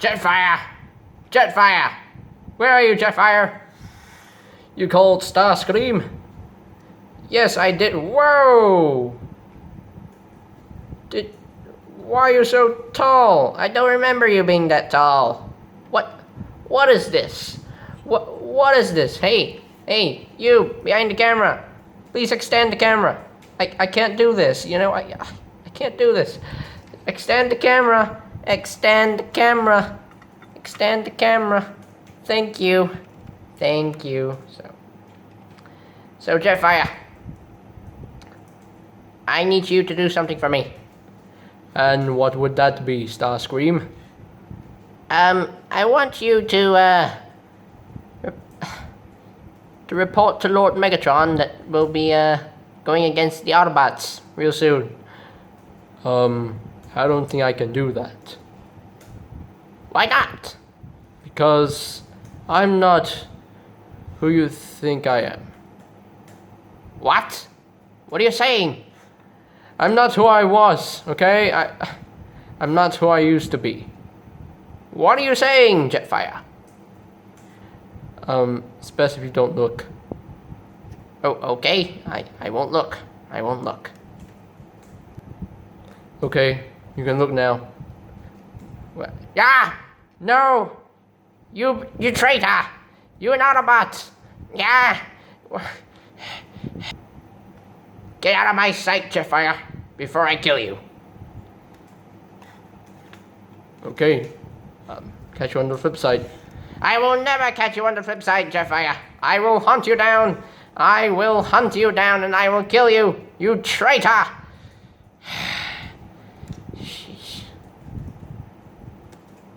Jetfire! Jetfire! Where are you, Jetfire? You called Starscream? Yes, I did. Whoa! Why are you so tall? I don't remember you being that tall. What is this? What is this? Hey, you behind the camera. Please extend the camera. I can't do this, you know, I can't do this. Extend the camera. Extend the camera. Extend the camera. Thank you. Thank you. So Jetfire, I need you to do something for me. And what would that be, Starscream? I want you to report to Lord Megatron that we'll be going against the Autobots real soon. I don't think I can do that. Why not? Because I'm not who you think I am. What? What are you saying? I'm not who I was, okay? I'm not who I used to be. What are you saying, Jetfire? It's best if you don't look. Oh, okay. I won't look. I won't look. Okay, you can look now. What? Yeah! No! You traitor! You an Autobot! Yeah! Get out of my sight, Jetfire, before I kill you. Okay. Catch you on the flip side. I will never catch you on the flip side, Jetfire. I will hunt you down. I will hunt you down and I will kill you, you traitor!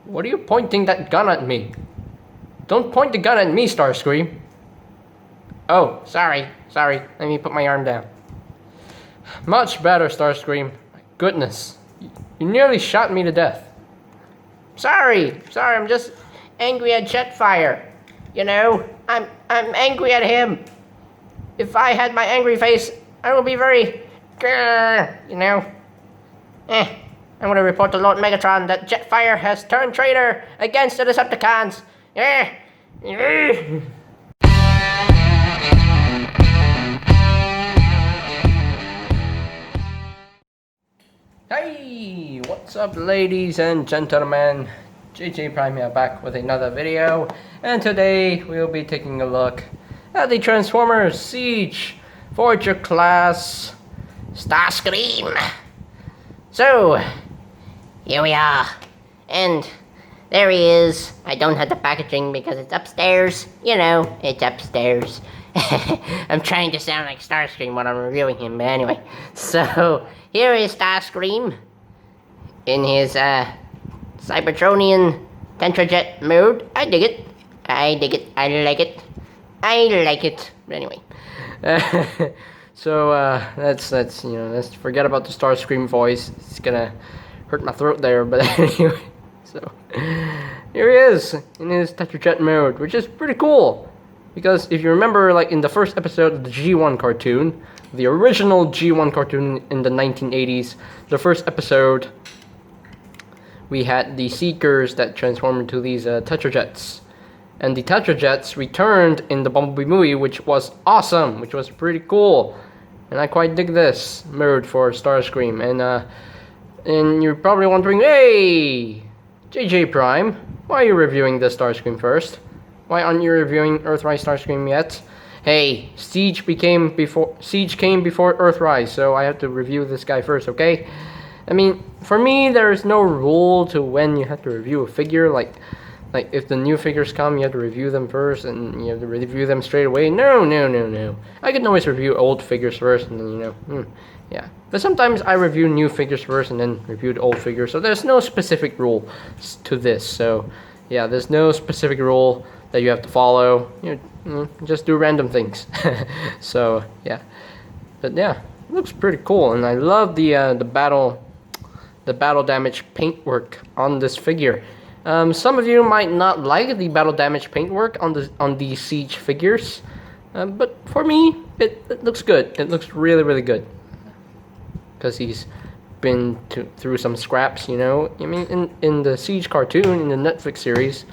What are you pointing that gun at me? Don't point the gun at me, Starscream. Oh, sorry. Let me put my arm down. Much better, Starscream. My goodness. You nearly shot me to death. Sorry, I'm just angry at Jetfire. You know, I'm angry at him. If I had my angry face, I would be very, you know. I'm gonna report to Lord Megatron that Jetfire has turned traitor against the Decepticons. Hey, what's up, ladies and gentlemen? JJ Prime here, back with another video, and today we'll be taking a look at the Transformers Siege Voyager class Starscream. So, here we are, and there he is. I don't have the packaging because it's upstairs. You know, it's upstairs. I'm trying to sound like Starscream when I'm reviewing him, but anyway. So, here is Starscream in his Cybertronian Tetrajet mode. I dig it. I like it. But anyway. Let's forget about the Starscream voice. It's gonna hurt my throat there, but anyway. So, here he is in his Tetrajet mode, which is pretty cool. Because if you remember, like in the first episode of the G1 cartoon, the original G1 cartoon in the 1980s, the first episode, we had the Seekers that transformed into these Tetrajets. And the Tetrajets returned in the Bumblebee movie, which was awesome, which was pretty cool. And I quite dig this mode for Starscream. And you're probably wondering, hey, JJ Prime, why are you reviewing the Starscream first? Why aren't you reviewing Earthrise Starscream yet? Hey, Siege came before Earthrise, so I have to review this guy first, okay? I mean, for me, there is no rule to when you have to review a figure. Like if the new figures come, you have to review them first, and you have to review them straight away. No. I can always review old figures first, and then, yeah. But sometimes I review new figures first, and then review the old figures. So there's no specific rule to this. So, yeah, there's no specific rule that you have to follow. Just do random things. So yeah, but yeah, it looks pretty cool, and I love the battle damage paintwork on this figure. Some of you might not like the battle damage paintwork on the Siege figures, but for me, it looks good. It looks really good because he's been through some scraps, you know. I mean, in the Siege cartoon, in the Netflix series,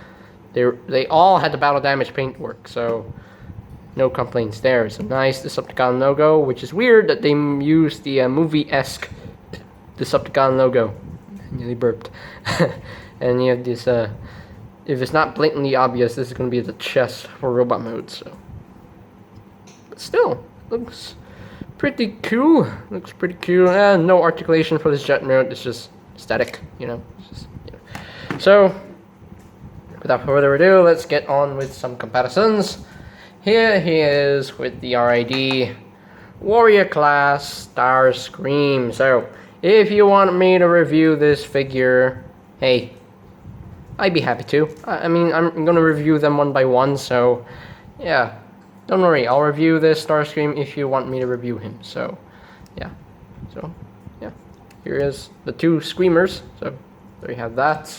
they all had the battle damage paintwork, so no complaints there. It's a nice Decepticon logo, which is weird that they used the movie-esque Decepticon logo. I nearly burped. And you have this, if it's not blatantly obvious, this is going to be the chest for robot mode, so. But still, looks pretty cool. Looks pretty cool. No articulation for this jet mode, it's just static, you know. So, without further ado, let's get on with some comparisons. Here he is with the RID Warrior Class Starscream. So, if you want me to review this figure, hey, I'd be happy to. I mean, I'm gonna review them one by one, so yeah, don't worry, I'll review this Starscream if you want me to review him. So yeah, here is the two Screamers. So there you have that,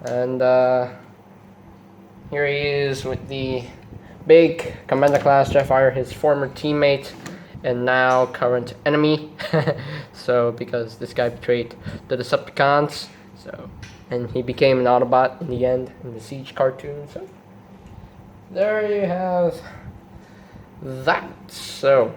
and here he is with the big Commander Class Jetfire, his former teammate and now current enemy. So because this guy betrayed the Decepticons, so. And he became an Autobot in the end in the Siege cartoon. So there you have that. So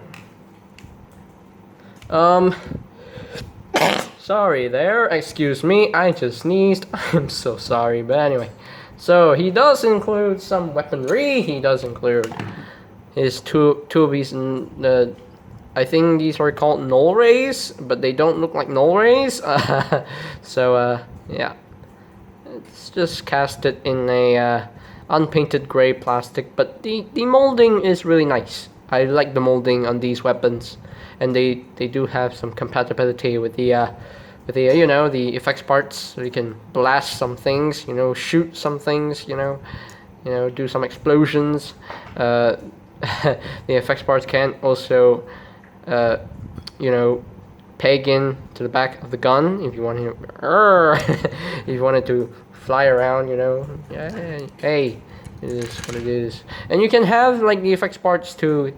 sorry there, excuse me, I just sneezed. I'm so sorry, but anyway. So he does include some weaponry. He does include his two of these, I think these are called null rays, but they don't look like null rays. So yeah. It's just casted in a unpainted gray plastic, but the molding is really nice. I like the molding on these weapons, and they do have some compatibility with the you know, the effects parts, so you can blast some things, you know, shoot some things, you know, do some explosions. The effects parts can also you know, peg in to the back of the gun if you want to if you wanted to fly around, you know. Yeah, hey, it is what it is. And you can have like the effects parts to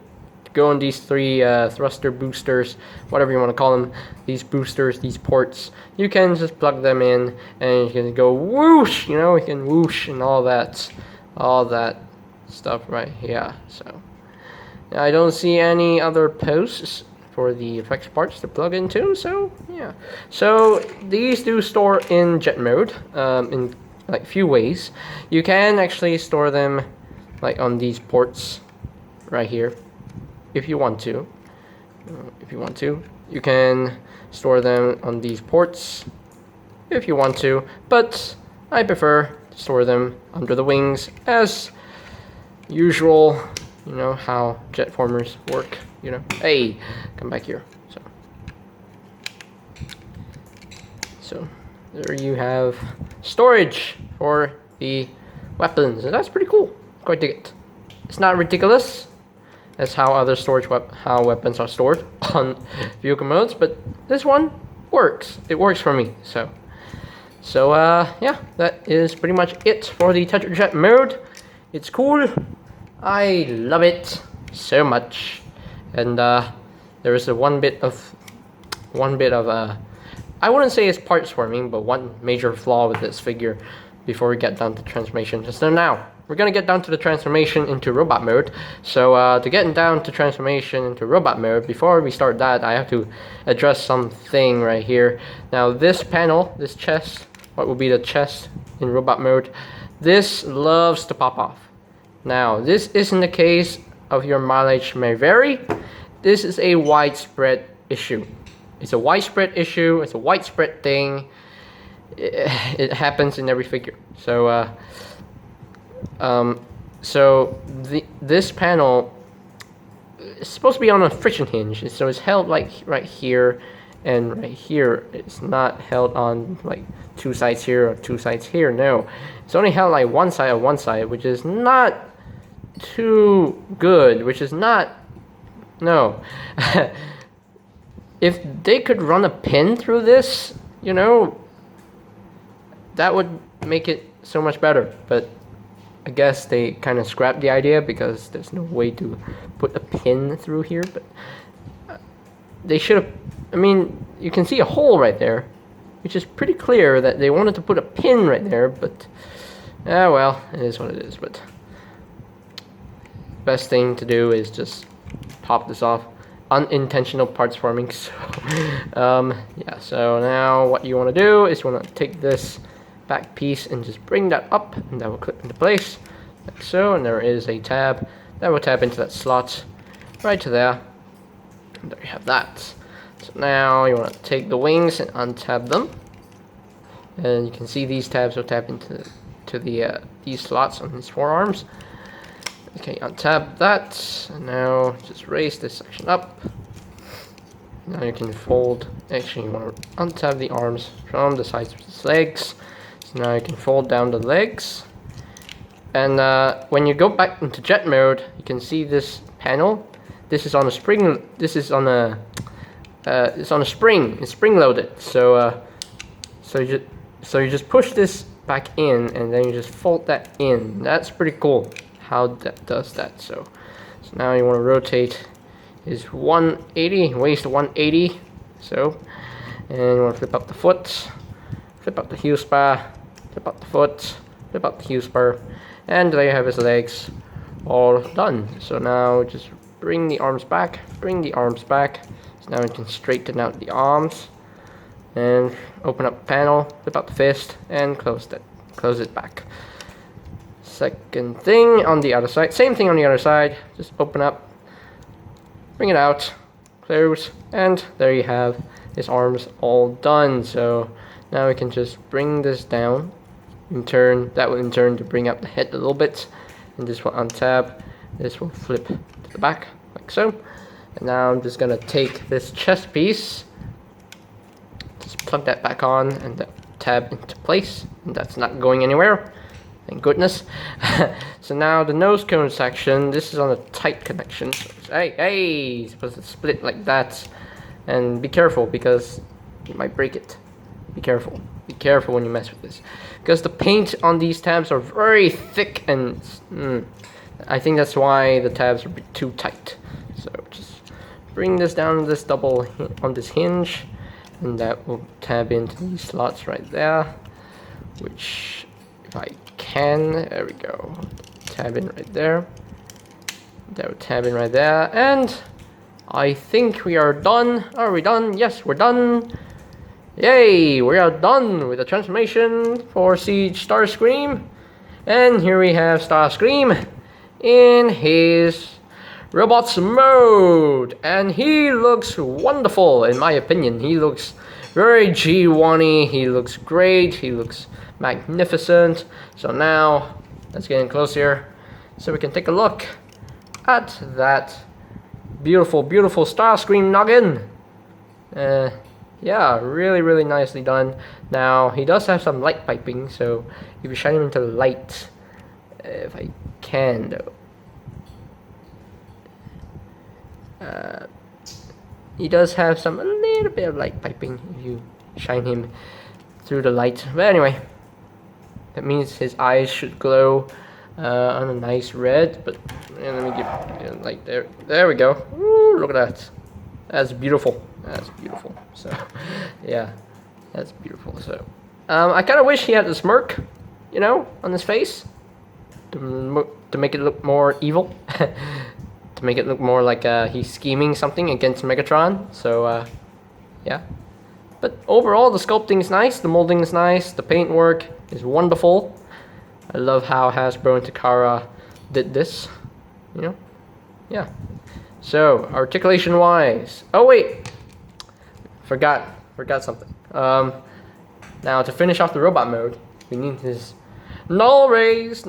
go on these three thruster boosters, whatever you want to call them, these boosters, these ports. You can just plug them in and you can go whoosh, you know, you can whoosh and all that stuff right here. So I don't see any other posts for the effects parts to plug into, so yeah. So these do store in jet mode in like few ways. You can actually store them like on these ports right here if you want to. You can store them on these ports if you want to, but I prefer to store them under the wings as usual. You know how jet formers work, you know. Hey, come back here. So there you have storage for the weapons, and that's pretty cool. Quite dig it. It's not ridiculous as how other how weapons are stored on vehicle modes, but this one works. It works for me. So yeah, that is pretty much it for the Tetrajet mode. It's cool. I love it so much, and there is one bit of I wouldn't say it's parts warming, but one major flaw with this figure before we get down to transformation. So now we're gonna get down to the transformation into robot mode. So to get down to transformation into robot mode, before we start that, I have to address something right here. Now this panel, this chest, what will be the chest in robot mode, this loves to pop off. Now, this isn't the case of your mileage may vary. This is a widespread issue. It's a widespread issue. It's a widespread thing. It happens in every figure. So, this panel is supposed to be on a friction hinge. So it's held like right here and right here. It's not held on like two sides here or two sides here. No, it's only held like one side on one side, which is not too good, which is not, no. If they could run a pin through this, you know, that would make it so much better. But I guess they kind of scrapped the idea because there's no way to put a pin through here. But they should have, I mean, you can see a hole right there, which is pretty clear that they wanted to put a pin right there, but well, it is what it is. But best thing to do is just pop this off. Unintentional parts forming. So yeah, so now what you want to do is you want to take this back piece and just bring that up, and that will clip into place like so, and there is a tab that will tab into that slot right to there, and there you have that. So now you want to take the wings and untab them, and you can see these tabs will tap into these slots on these forearms. Okay, untab that, and now just raise this section up. Now you can fold, actually you want to untab the arms from the sides of the legs. So now you can fold down the legs. And when you go back into jet mode, you can see this panel. This is on a spring, this is on a, it's on a spring, it's spring loaded. So, so you just push this back in, and then you just fold that in. That's pretty cool how that does that. So now you want to rotate is 180, waist 180. So, and you want to flip up the foot, flip up the heel spar, flip up the foot, flip up the heel spar, and there you have his legs all done. So now just bring the arms back, bring the arms back. So now you can straighten out the arms and open up the panel, flip up the fist, and close it back. Second thing on the other side, same thing on the other side, just open up, bring it out, close, and there you have his arms all done. So now we can just bring this down, in turn, that will in turn to bring up the head a little bit, and this will untab, this will flip to the back, like so. And now I'm just gonna take this chest piece, just plug that back on, and that tab into place, and that's not going anywhere. Thank goodness. So now the nose cone section, this is on a tight connection. So hey, you're supposed to split like that. And be careful because you might break it. Be careful. Be careful when you mess with this. Because the paint on these tabs are very thick, and I think that's why the tabs are too tight. So just bring this down this double on this hinge, and that will tab into these slots right there, which if I can, there we go, tab in right there, that will tab in right there, and I think we are done. Are we done? Yes, we're done. Yay, we are done with the transformation for Siege Starscream. And here we have Starscream in his robots mode, and he looks wonderful in my opinion. He looks very G1-y, he looks great, he looks magnificent. So now let's get in close here so we can take a look at that beautiful Starscream noggin. Yeah, really nicely done. Now he does have some light piping, so if you shine him into the light, if I can though, he does have a little bit of light piping if you shine him through the light. But anyway, that means his eyes should glow on a nice red. But let me give like there we go. Ooh, look at that. That's beautiful. That's beautiful. So yeah, that's beautiful. So I kind of wish he had a smirk, you know, on his face to make it look more evil. To make it look more like he's scheming something against Megatron. So yeah, but overall the sculpting is nice, the molding is nice, the paint work is wonderful. I love how Hasbro and Takara did this, you know. Yeah, so articulation wise, oh wait, forgot something. Now to finish off the robot mode, we need his null rays.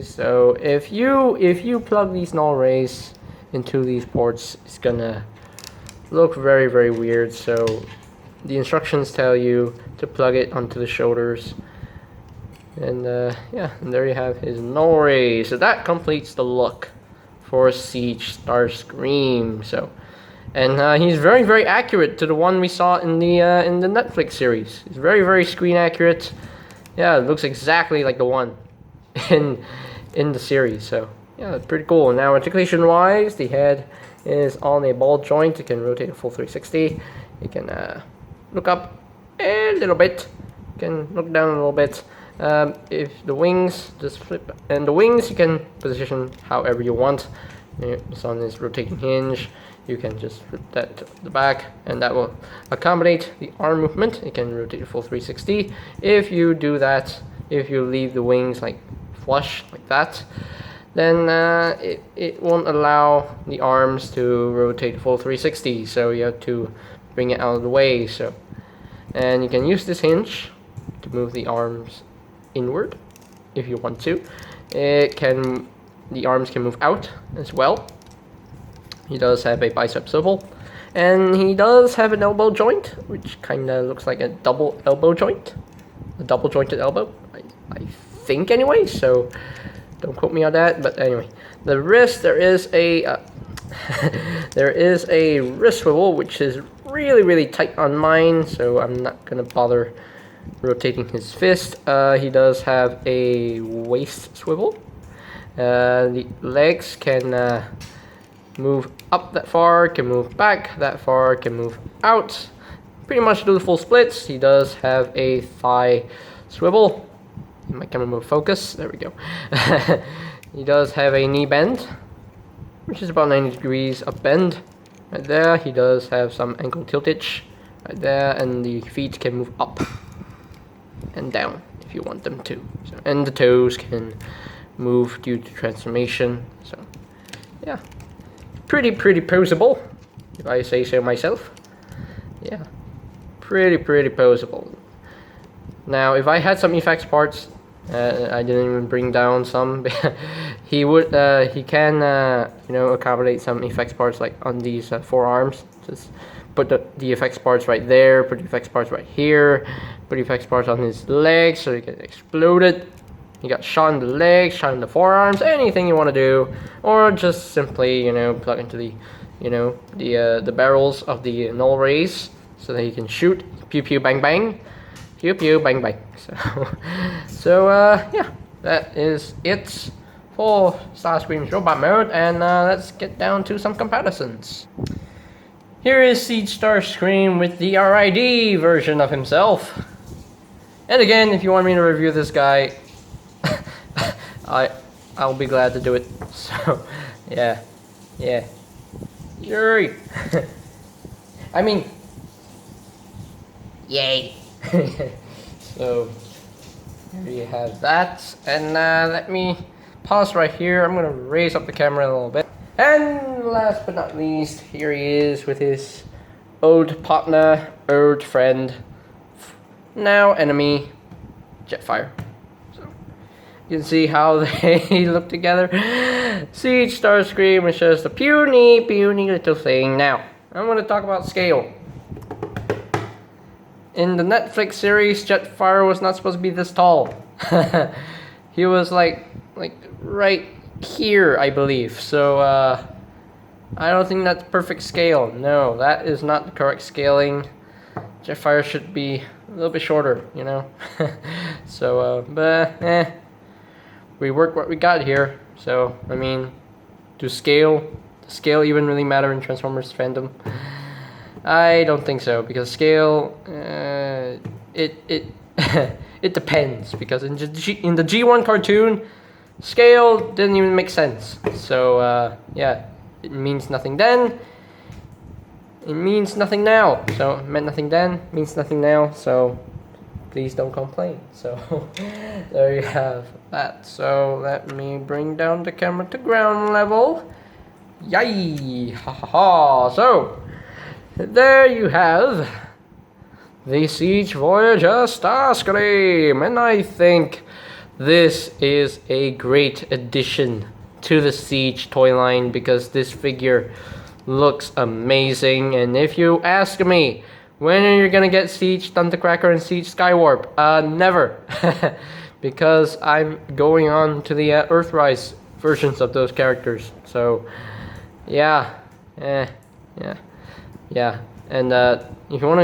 So if you plug these null rays into these ports, it's gonna look very weird. So the instructions tell you to plug it onto the shoulders, and yeah, and there you have his null rays. So that completes the look for Siege Starscream. So, and he's very accurate to the one we saw in the Netflix series. He's very screen accurate. Yeah, it looks exactly like the one in the series. So yeah, that's pretty cool. Now articulation wise, the head is on a ball joint. It can rotate a full 360. It can look up a little bit. You can look down a little bit. If the wings, just flip, and the wings you can position however you want. It's on this rotating hinge. You can just flip that to the back, and that will accommodate the arm movement. It can rotate a full 360. If you do that, if you leave the wings like flush like that, then it won't allow the arms to rotate full 360. So you have to bring it out of the way. So, and you can use this hinge to move the arms inward if you want to. The arms can move out as well. He does have a bicep swivel, and he does have an elbow joint, which kind of looks like a double elbow joint, a double jointed elbow, I think anyway, so don't quote me on that. But anyway, the wrist, there is a there is a wrist swivel, which is really tight on mine, so I'm not gonna bother rotating his fist. He does have a waist swivel. The legs can move up that far, can move back that far, can move out. Pretty much do the full splits. He does have a thigh swivel. My camera move focus. There we go. He does have a knee bend, which is about 90 degrees up bend. Right there. He does have some ankle tiltage right there, and the feet can move up and down if you want them to. So, and the toes can move due to transformation. So yeah, pretty posable, if I say so myself. Yeah, pretty posable. Now, if I had some effects parts, I didn't even bring down some. He can you know, accommodate some effects parts like on these forearms. Just put the effects parts right there, put the effects parts right here, put the effects parts on his legs so he can explode it. You got shot in the legs, shot in the forearms, anything you want to do, or just simply, you know, plug into the, you know, the barrels of the null rays so that you can shoot, pew pew bang bang, pew pew bang bang. So yeah, that is it for Starscream's robot mode, and let's get down to some comparisons. Here is Siege Starscream with the RID version of himself. And again, if you want me to review this guy, I'll be glad to do it. So yeah, yay. I mean, yay. So here you have that, and let me pause right here. I'm gonna raise up the camera a little bit. And last but not least, here he is with his old partner, old friend, now enemy, Jetfire. You can see how they look together. Siege Starscream is just a puny little thing. Now, I'm going to talk about scale. In the Netflix series, Jetfire was not supposed to be this tall. He was like right here, I believe. So, I don't think that's perfect scale. No, that is not the correct scaling. Jetfire should be a little bit shorter, you know. So, but we work what we got here. So I mean, does scale even really matter in Transformers fandom? I don't think so, because scale it it depends, because in the G1 cartoon, scale didn't even make sense. So yeah, it means nothing then. It means nothing now. So it meant nothing then, means nothing now. So please don't complain. So there you have that. So let me bring down the camera to ground level. Yay! Ha ha ha! So there you have the Siege Voyager Starscream, and I think this is a great addition to the Siege toy line, because this figure looks amazing. And if you ask me, when are you gonna get Siege Thundercracker and Siege Skywarp? Never. Because I'm going on to the Earthrise versions of those characters. So, yeah. And if you want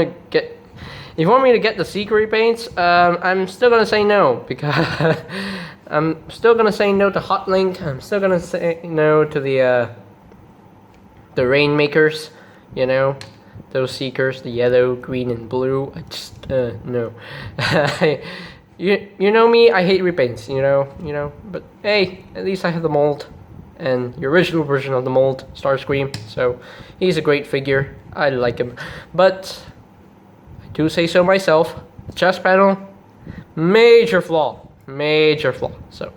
me to get the secret paints, I'm still gonna say no, because I'm still gonna say no to Hot Link. I'm still gonna say no to the Rainmakers, you know. those Seekers, the yellow, green, and blue. I just, no. you know me, I hate repaints, you know. But hey, at least I have the mold. And the original version of the mold, Starscream. So, he's a great figure. I like him. But, I do say so myself. The chest panel, major flaw. Major flaw. So,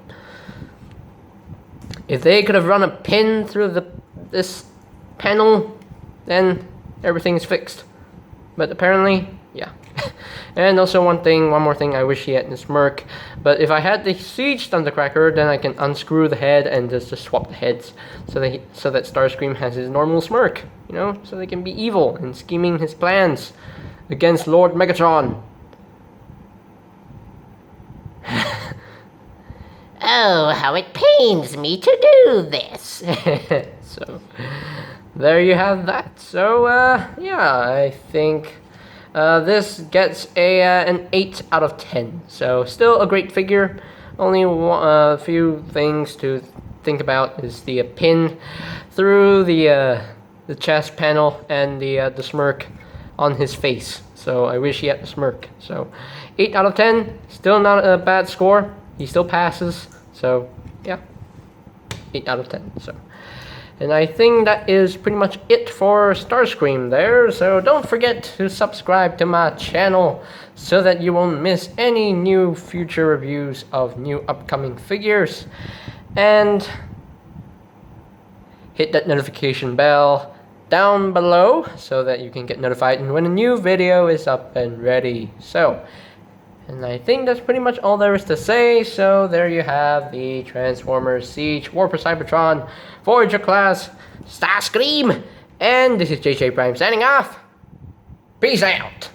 if they could have run a pin through this panel, then everything's fixed. But apparently, yeah. And also one more thing, I wish he had the smirk. But if I had the Siege Thundercracker, then I can unscrew the head and just swap the heads, so that Starscream has his normal smirk, you know, so they can be evil and scheming his plans against Lord Megatron. Oh, how it pains me to do this. So, there you have that. So, yeah, I think this gets an 8 out of 10. So, still a great figure. Only a few things to think about is the pin through the chest panel and the smirk on his face. So, I wish he had the smirk. So, 8 out of 10. Still not a bad score. He still passes. So, yeah. 8 out of 10. So. And I think that is pretty much it for Starscream there, so don't forget to subscribe to my channel so that you won't miss any new future reviews of new upcoming figures. And hit that notification bell down below so that you can get notified when a new video is up and ready. So, and I think that's pretty much all there is to say, so there you have the Transformers Siege Warper Cybertron Voyager class Starscream, and this is JJ Prime signing off. Peace out!